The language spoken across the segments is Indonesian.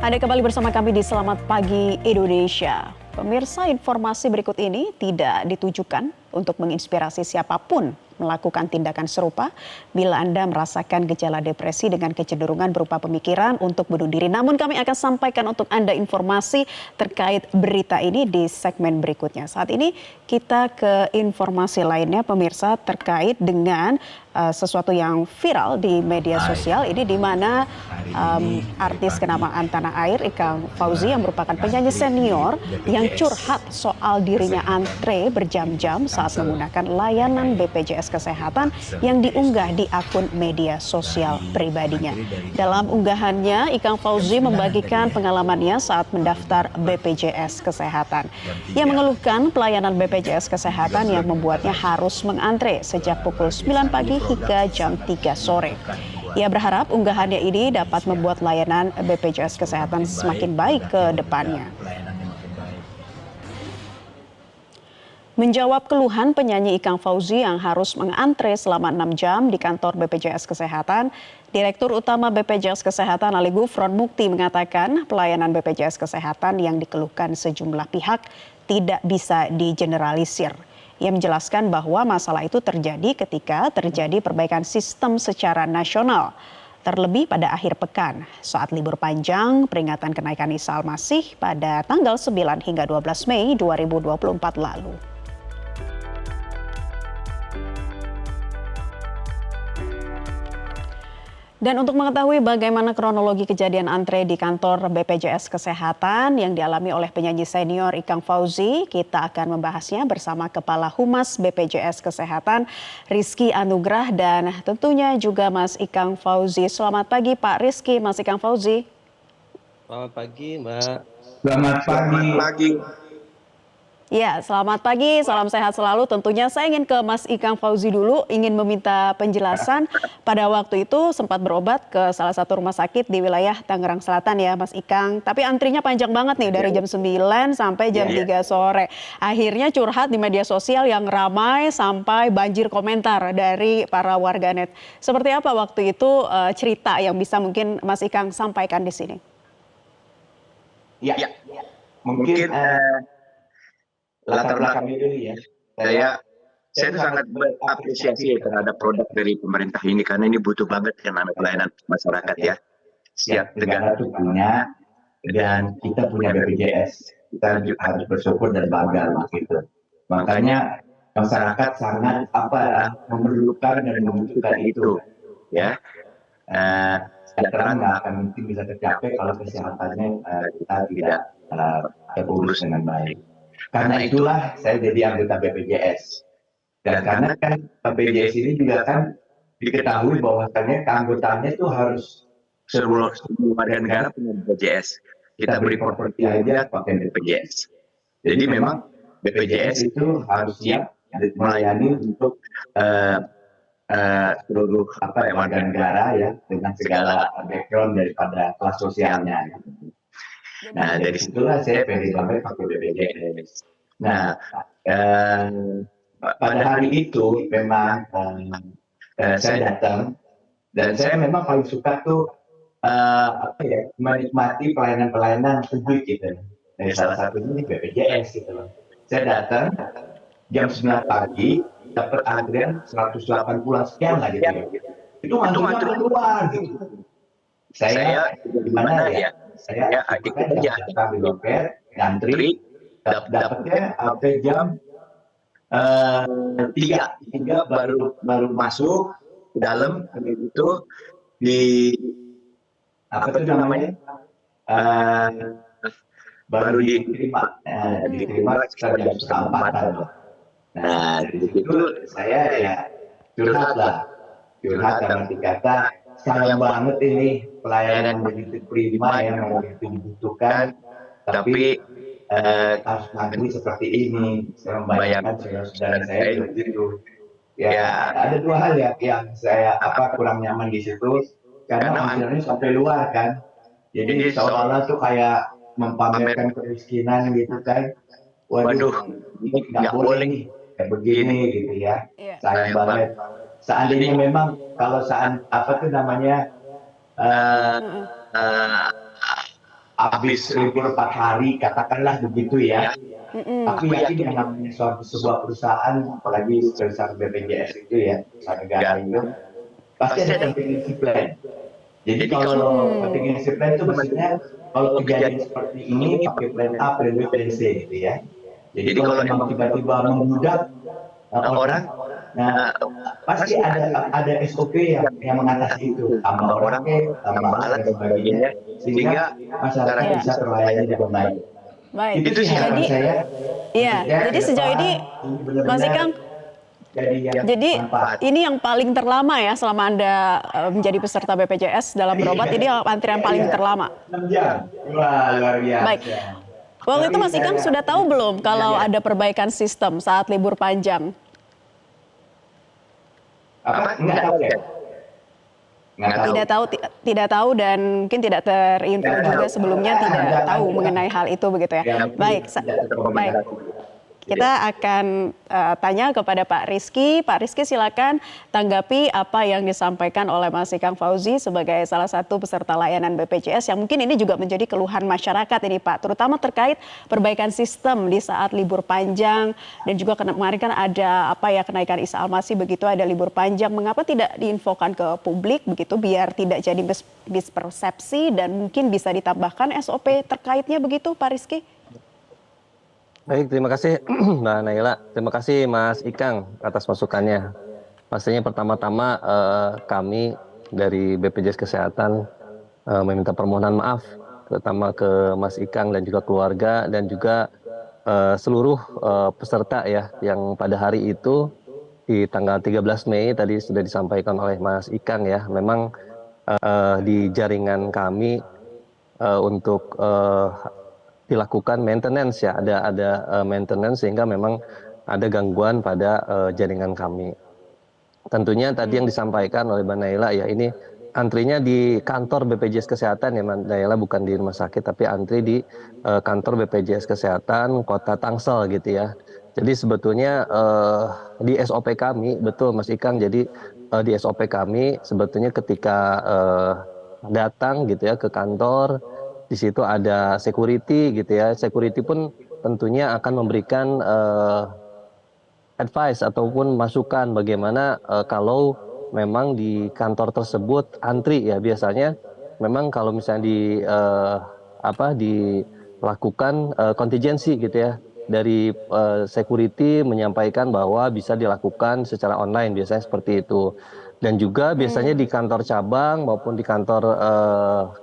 Anda kembali bersama kami di Selamat Pagi Indonesia. Pemirsa, informasi berikut ini tidak ditujukan untuk menginspirasi siapapun melakukan tindakan serupa bila Anda merasakan gejala depresi dengan kecenderungan berupa pemikiran untuk bunuh diri. Namun kami akan sampaikan untuk Anda informasi terkait berita ini di segmen berikutnya. Saat ini kita ke informasi lainnya, pemirsa, terkait dengan sesuatu yang viral di media sosial ini, di mana artis kenamaan tanah air Ikang Fauzi yang merupakan penyanyi senior yang curhat soal dirinya antre berjam-jam saat menggunakan layanan BPJS Kesehatan yang diunggah di akun media sosial pribadinya. Dalam unggahannya, Ikang Fauzi membagikan pengalamannya saat mendaftar BPJS Kesehatan. Ia mengeluhkan pelayanan BPJS Kesehatan yang membuatnya harus mengantre sejak pukul 9 pagi hingga jam 3 sore. Ia berharap unggahannya ini dapat membuat layanan BPJS Kesehatan semakin baik ke depannya. Menjawab keluhan penyanyi Ikang Fauzi yang harus mengantre selama 6 jam di kantor BPJS Kesehatan, Direktur Utama BPJS Kesehatan Ali Gufron Mukti mengatakan pelayanan BPJS Kesehatan yang dikeluhkan sejumlah pihak tidak bisa digeneralisir. Ia menjelaskan bahwa masalah itu terjadi ketika terjadi perbaikan sistem secara nasional, terlebih pada akhir pekan saat libur panjang peringatan kenaikan Isa Al-Masih pada tanggal 9 hingga 12 Mei 2024 lalu. Dan untuk mengetahui bagaimana kronologi kejadian antre di kantor BPJS Kesehatan yang dialami oleh penyanyi senior Ikang Fauzi, kita akan membahasnya bersama Kepala Humas BPJS Kesehatan Rizky Anugrah dan tentunya juga Mas Ikang Fauzi. Selamat pagi Pak Rizky, Mas Ikang Fauzi. Selamat pagi Mbak. Selamat pagi. Ya, selamat pagi, salam sehat selalu. Tentunya saya ingin ke Mas Ikang Fauzi dulu, ingin meminta penjelasan. Pada waktu itu sempat berobat ke salah satu rumah sakit di wilayah Tangerang Selatan ya Mas Ikang. Tapi antrinya panjang banget nih, dari jam 9 sampai jam 3 sore. Akhirnya curhat di media sosial yang ramai sampai banjir komentar dari para warganet. Seperti apa waktu itu cerita yang bisa mungkin Mas Ikang sampaikan di sini? Ya. Mungkin latar belakang dulu ya. Saya tuh sangat berapresiasi terhadap produk dari pemerintah ini karena ini butuh banget yang namanya pelayanan masyarakat ya. Setiap negara tuh punya dan kita punya BPJS. Kita harus bersyukur dan bangga gitu. Makanya masyarakat sangat memerlukan dan membutuhkan itu ya. Sejahtera nggak akan mungkin bisa tercapai kalau kesehatannya kita tidak terurus dengan baik. Karena itulah saya jadi anggota BPJS. Dan karena kan BPJS ini juga kan diketahui bahwasannya keanggotaannya itu harus seluruh warga negara punya BPJS. Kita beri properti aja pakai BPJS. Jadi memang BPJS itu harus siap melayani untuk seluruh warga negara ya, dengan segala background daripada kelas sosialnya. Nah, dari situlah saya pede banget pakai BPJS. Nah, pada hari itu memang saya datang dan saya memang paling suka tuh menikmati pelayanan-pelayanan publik gitu. Dari salah satunya BPJS gitu loh. Saya datang jam 9 pagi dapat antrian 180 sekian lah gitu. Itu antrian keluar gitu. Saya di mana ya? Saya ikut aja sambil dompet, ngantri, dapatnya sampai jam 3 baru masuk ke dalam. Itu di apa itu namanya? Baru diterima sekitar jam 3:30. Nah, di situ saya ya curhat dalam dikata sayang banget ini pelayanan begitu prima yang begitu dibutuhkan, tapi harus ngantri seperti ini. Saya membayangkan saudara saya begitu. Ya, ada dua hal yang saya kurang nyaman di situ, karena antriannya sampai luar kan. Jadi seolah-olah tuh kayak memamerkan kemiskinan gitu kan. Waduh, ini nggak boleh nih kayak begini gitu ya. Sayang banget. Seandainya memang kalau habis libur 4 hari, katakanlah begitu ya. Mm-mm. Aku yakin yang namanya sebuah perusahaan, apalagi sebesar BPJS itu ya, perusahaan negara itu, pasti ada contingency plan. Jadi kalau contingency plan itu maksudnya kalau kejadian seperti ini pakai plan A, plan B, plan C gitu ya. Jadi kalau memang tiba-tiba membludak orang, nah pasti ada SOP yang mengatasi itu, tambah orang, tambah alat dan sebagainya, sehingga masyarakat bisa terlayani dengan baik. Baik. Itu sih harapan saya. Iya, jadi sejauh ini Mas Ikang, jadi ini yang paling terlama ya selama Anda menjadi peserta BPJS dalam berobat, ini antrian paling terlama. 6 jam. Wah, luar biasa. Baik. Waktu itu Mas Ikang sudah tahu belum kalau ada perbaikan sistem saat libur panjang? Nggak tahu ya? Tidak tahu dan mungkin tidak terinfo juga sebelumnya, tidak tahu mengenai hal itu begitu ya. Baik. Kita akan tanya kepada Pak Rizky. Pak Rizky, silakan tanggapi apa yang disampaikan oleh Mas Ikang Fauzi sebagai salah satu peserta layanan BPJS yang mungkin ini juga menjadi keluhan masyarakat ini Pak, terutama terkait perbaikan sistem di saat libur panjang dan juga kemarin kan ada kenaikan Isa Al-Masih begitu, ada libur panjang. Mengapa tidak diinfokan ke publik begitu biar tidak jadi mispersepsi dan mungkin bisa ditambahkan SOP terkaitnya begitu Pak Rizky? Baik, terima kasih Mbak Naila. Terima kasih Mas Ikang atas masukannya. Pastinya pertama-tama kami dari BPJS Kesehatan meminta permohonan maaf terutama ke Mas Ikang dan juga keluarga dan juga seluruh peserta ya yang pada hari itu di tanggal 13 Mei tadi sudah disampaikan oleh Mas Ikang ya. Memang di jaringan kami untuk dilakukan maintenance ya, ada maintenance sehingga memang ada gangguan pada jaringan kami. Tentunya tadi yang disampaikan oleh Mbak Naila ya, ini antrinya di kantor BPJS Kesehatan ya Mbak Naila, bukan di rumah sakit tapi antri di kantor BPJS Kesehatan Kota Tangsel gitu ya. Jadi sebetulnya di SOP kami, betul Mas Ikang, jadi di SOP kami sebetulnya ketika datang gitu ya ke kantor, di situ ada security gitu ya. Security pun tentunya akan memberikan advice ataupun masukan bagaimana kalau memang di kantor tersebut antri ya, biasanya memang kalau misalnya dilakukan kontingensi gitu ya dari security menyampaikan bahwa bisa dilakukan secara online, biasanya seperti itu. Dan juga biasanya di kantor cabang maupun di kantor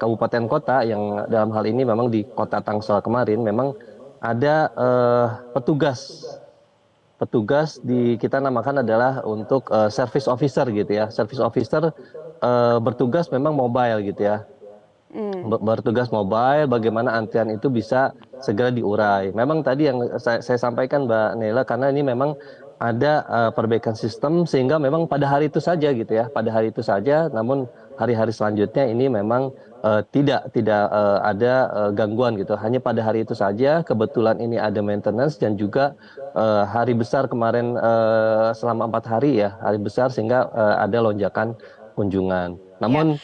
kabupaten kota yang dalam hal ini memang di Kota Tangsel kemarin memang ada petugas kita namakan adalah untuk service officer gitu ya. Service officer bertugas memang mobile gitu ya. Bertugas mobile, bagaimana antrian itu bisa segera diurai. Memang tadi yang saya sampaikan Mbak Nela, karena ini memang ada perbaikan sistem sehingga memang pada hari itu saja gitu ya, pada hari itu saja. Namun hari-hari selanjutnya ini memang tidak ada gangguan gitu. Hanya pada hari itu saja. Kebetulan ini ada maintenance dan juga hari besar kemarin selama 4 hari ya, hari besar sehingga ada lonjakan kunjungan. Namun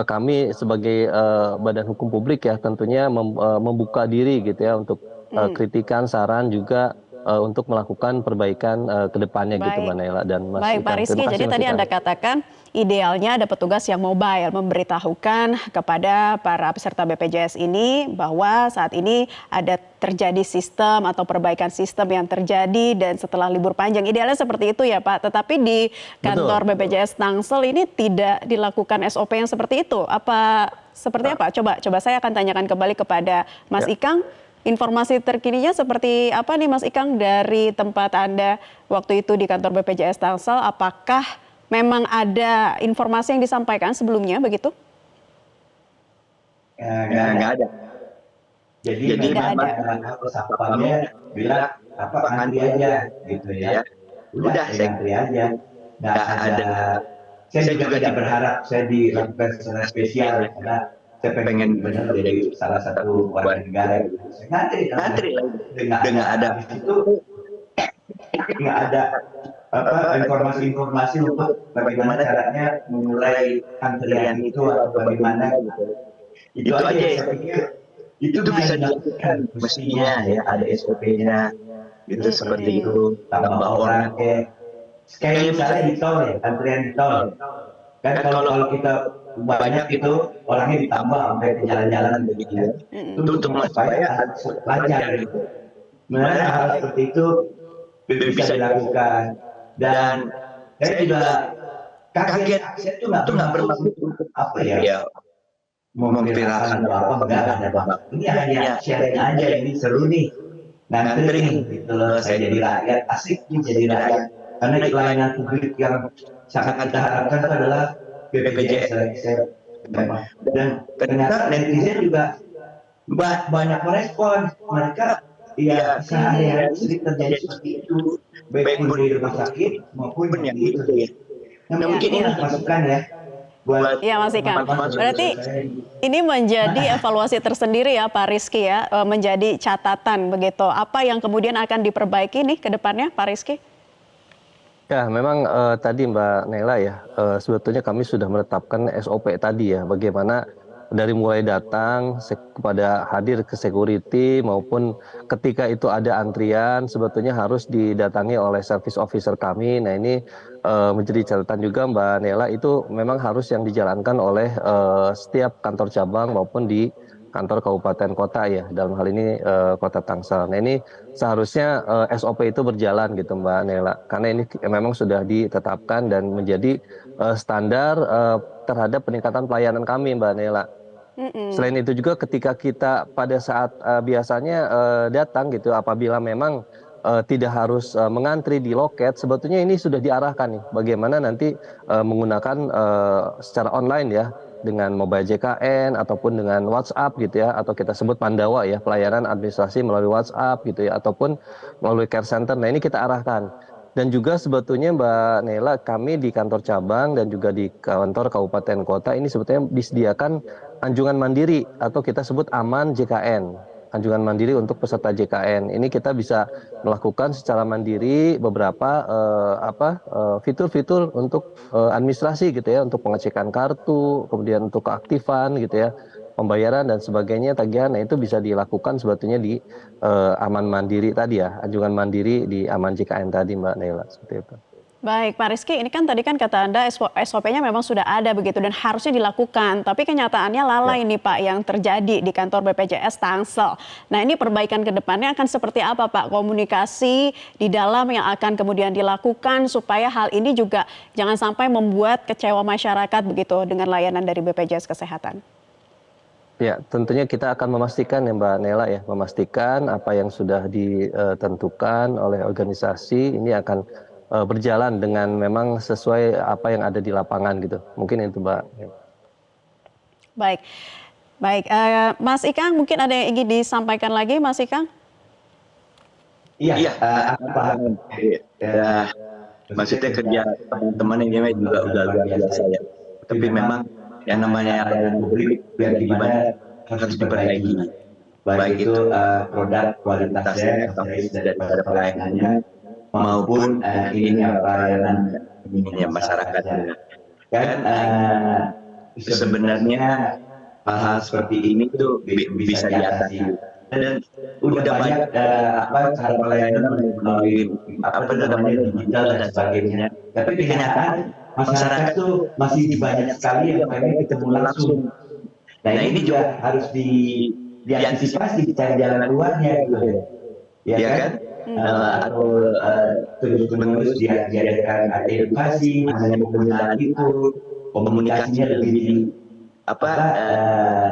kami sebagai badan hukum publik ya tentunya membuka diri gitu ya untuk kritikan, saran juga untuk melakukan perbaikan ke depannya gitu Mbak Naila dan Mas Baik Ikang. Pak Rizky, jadi tadi Anda katakan idealnya ada petugas yang mobile memberitahukan kepada para peserta BPJS ini bahwa saat ini ada terjadi sistem atau perbaikan sistem yang terjadi dan setelah libur panjang. Idealnya seperti itu ya Pak, tetapi di kantor BPJS Tangsel ini tidak dilakukan SOP yang seperti itu. Apa seperti apa? Coba saya akan tanyakan kembali kepada Mas Ikang. Informasi terkininya seperti apa nih Mas Ikang dari tempat Anda waktu itu di kantor BPJS Tangsel? Apakah memang ada informasi yang disampaikan sebelumnya begitu? Nggak ada. Jadi memang satpamnya bilang antri aja gitu ya. Udah saya antri aja. Nggak ada. Saya juga tidak berharap saya dilakukan secara spesial karena saya pengen benar jadi salah satu warga negara gitu. Saya ngantri dengan ada di situ nggak ada informasi untuk bagaimana caranya memulai antrian itu atau bagaimana gitu. Itu aja saya pikir itu bisa dilakukan mestinya ya, ada SOP-nya gitu seperti itu, tambah orang kayak misalnya di tol ya, antrian di tol kan, kalau kita banyak itu orangnya ditambah sampai ke jalan-jalan begitu ya, itu untuk supaya lancar gitu. Sebenarnya hal seperti itu bisa dilakukan, dan saya juga kaget, saya tuh nggak bermaksud untuk apa ya, memviralkan atau apa, enggak ada bang. Ini hanya sharing aja, ini seru nih, ngantri gitu loh, saya jadi rakyat, asik nih jadi rakyat, karena layanan publik yang sangat kita harapkan itu adalah BPJS memang. Dan ternyata netizen juga banyak merespon, mereka ya sehari-hari sering terjadi seperti itu, baik pun di rumah sakit maupun yang itu ya. Nah, mungkin ini masukan ya buat ya Mas Ikang. Berarti ini menjadi evaluasi tersendiri ya Pak Rizky ya, menjadi catatan begitu. Apa yang kemudian akan diperbaiki nih ke depannya Pak Rizky? Ya, memang tadi Mbak Nela ya, sebetulnya kami sudah menetapkan SOP tadi ya, bagaimana dari mulai datang kepada hadir ke security maupun ketika itu ada antrian sebetulnya harus didatangi oleh service officer kami. Nah ini menjadi catatan juga Mbak Nela, itu memang harus yang dijalankan oleh setiap kantor cabang maupun di kantor kabupaten kota ya, dalam hal ini Kota Tangsel. Nah ini seharusnya SOP itu berjalan gitu Mbak Nela, karena ini memang sudah ditetapkan dan menjadi standar terhadap peningkatan pelayanan kami Mbak Nela. Selain itu juga ketika kita pada saat biasanya datang gitu, apabila memang tidak harus mengantri di loket, sebetulnya ini sudah diarahkan nih bagaimana nanti menggunakan secara online ya, dengan mobile JKN ataupun dengan WhatsApp gitu ya, atau kita sebut Pandawa ya, pelayanan administrasi melalui WhatsApp gitu ya, ataupun melalui care center. Nah ini kita arahkan. Dan juga sebetulnya Mbak Nela, kami di kantor cabang dan juga di kantor kabupaten kota ini sebetulnya disediakan anjungan mandiri atau kita sebut aman JKN. Anjungan mandiri untuk peserta JKN. Ini kita bisa melakukan secara mandiri beberapa fitur-fitur untuk administrasi gitu ya, untuk pengecekan kartu, kemudian untuk keaktifan gitu ya, pembayaran dan sebagainya, tagihan. Nah itu bisa dilakukan sebetulnya di aman mandiri tadi ya, anjungan mandiri di aman JKN tadi Mbak Nela, seperti itu. Baik Pak Rizky, ini kan tadi kan kata Anda SOP-nya memang sudah ada begitu dan harusnya dilakukan. Tapi kenyataannya lalai nih Pak yang terjadi di kantor BPJS Tangsel. Nah ini perbaikan ke depannya akan seperti apa Pak? Komunikasi di dalam yang akan kemudian dilakukan supaya hal ini juga jangan sampai membuat kecewa masyarakat begitu dengan layanan dari BPJS Kesehatan. Ya, tentunya kita akan memastikan ya Mbak Nela ya, memastikan apa yang sudah ditentukan oleh organisasi ini akan berjalan dengan memang sesuai apa yang ada di lapangan gitu. Mungkin itu Mbak. Baik, baik. Mas Ikang mungkin ada yang ingin disampaikan lagi Mas Ikang? Iya, aku paham. Ya, maksudnya kerja teman-teman ini juga udah luar biasa ya. Tapi memang yang namanya pelayanan publik biar gimana harus diperbaiki. Baik itu produk kualitasnya, daripada pelayanannya, maupun ini pelayanan ini masyarakatnya. Kan sebenarnya hal-hal seperti ini tuh bisa diatasi. Dan udah banyak cara pelayanan melalui digital dan sebagainya. Tapi kenyataan masyarakat tuh masih banyak sekali yang pengen ketemu langsung. Nah ini juga harus diantisipasi, dicari jalan keluarnya gitu ya kan? Atau terus-menerus diadakan edukasi mengenai penggunaan itu, komunikasinya lebih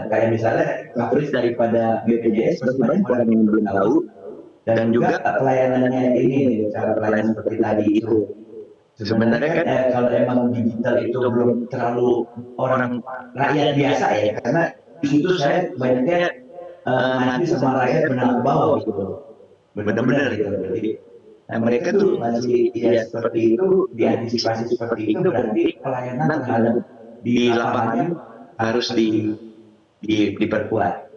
kayak misalnya coverage daripada BPJS masih banyak orang yang belum tahu, dan juga pelayanannya ini, cara pelayanan seperti tadi itu. Sebenarnya kan kalau emang digital itu belum terlalu orang rakyat biasa ya, karena di situ saya banyaknya nanti sama rakyat menengah bawah gitu, benar-benar gitu. Jadi mereka tuh masih tidak seperti itu, diantisipasi seperti itu, berarti pelayanan terhadap di lapangan harus diperkuat.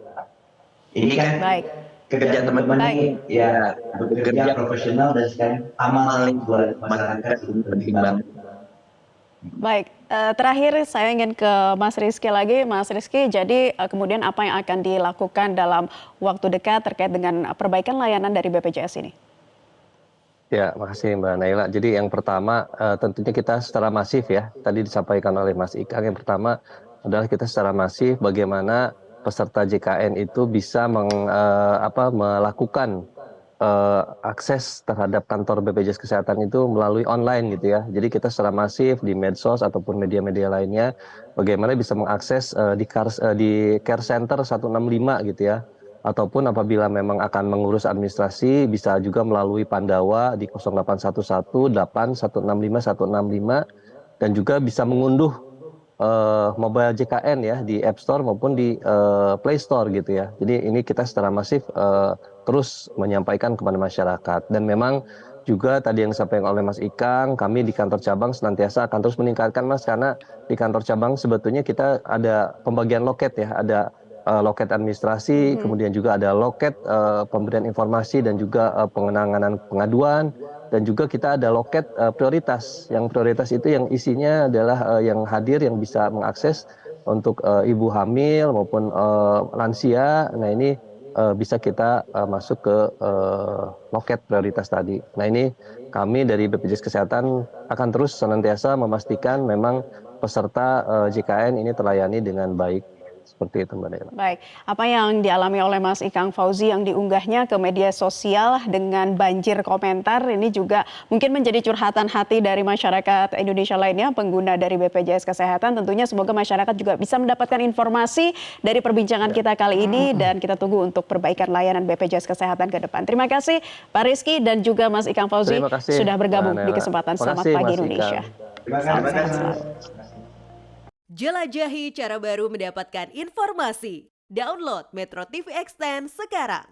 Ini kan kerja teman-teman ini ya bekerja profesional dan sekarang amal buat masyarakat itu penting banget. Baik, terakhir saya ingin ke Mas Rizky lagi. Mas Rizky, jadi kemudian apa yang akan dilakukan dalam waktu dekat terkait dengan perbaikan layanan dari BPJS ini? Ya, makasih Mbak Naila. Jadi yang pertama tentunya kita secara masif ya, tadi disampaikan oleh Mas Ikang, yang pertama adalah kita secara masif bagaimana peserta JKN itu bisa melakukan akses terhadap kantor BPJS Kesehatan itu melalui online gitu ya. Jadi kita secara masif di medsos ataupun media-media lainnya bagaimana bisa mengakses di Care Center 165 gitu ya. Ataupun apabila memang akan mengurus administrasi bisa juga melalui Pandawa di 0811 8165 165 dan juga bisa mengunduh mobile JKN ya di App Store maupun di Play Store gitu ya. Jadi ini kita secara masif terus menyampaikan kepada masyarakat. Dan memang juga tadi yang disampaikan oleh Mas Ikang, kami di kantor cabang senantiasa akan terus meningkatkan Mas, karena di kantor cabang sebetulnya kita ada pembagian loket ya, ada loket administrasi, kemudian juga ada loket pemberian informasi dan juga pengenanganan pengaduan, dan juga kita ada loket prioritas. Yang prioritas itu yang isinya adalah yang hadir yang bisa mengakses untuk ibu hamil maupun lansia. Nah ini bisa kita masuk ke loket prioritas tadi. Nah ini kami dari BPJS Kesehatan akan terus senantiasa memastikan memang peserta JKN ini terlayani dengan baik. Seperti itu Mbak Naila. Baik, apa yang dialami oleh Mas Ikang Fauzi yang diunggahnya ke media sosial dengan banjir komentar ini juga mungkin menjadi curhatan hati dari masyarakat Indonesia lainnya, pengguna dari BPJS Kesehatan. Tentunya semoga masyarakat juga bisa mendapatkan informasi dari perbincangan kita kali ini dan kita tunggu untuk perbaikan layanan BPJS Kesehatan ke depan. Terima kasih Pak Rizky dan juga Mas Ikang Fauzi sudah bergabung di kesempatan Selamat Pagi Indonesia. Terima kasih. Jelajahi cara baru mendapatkan informasi. Download Metro TV Extend sekarang.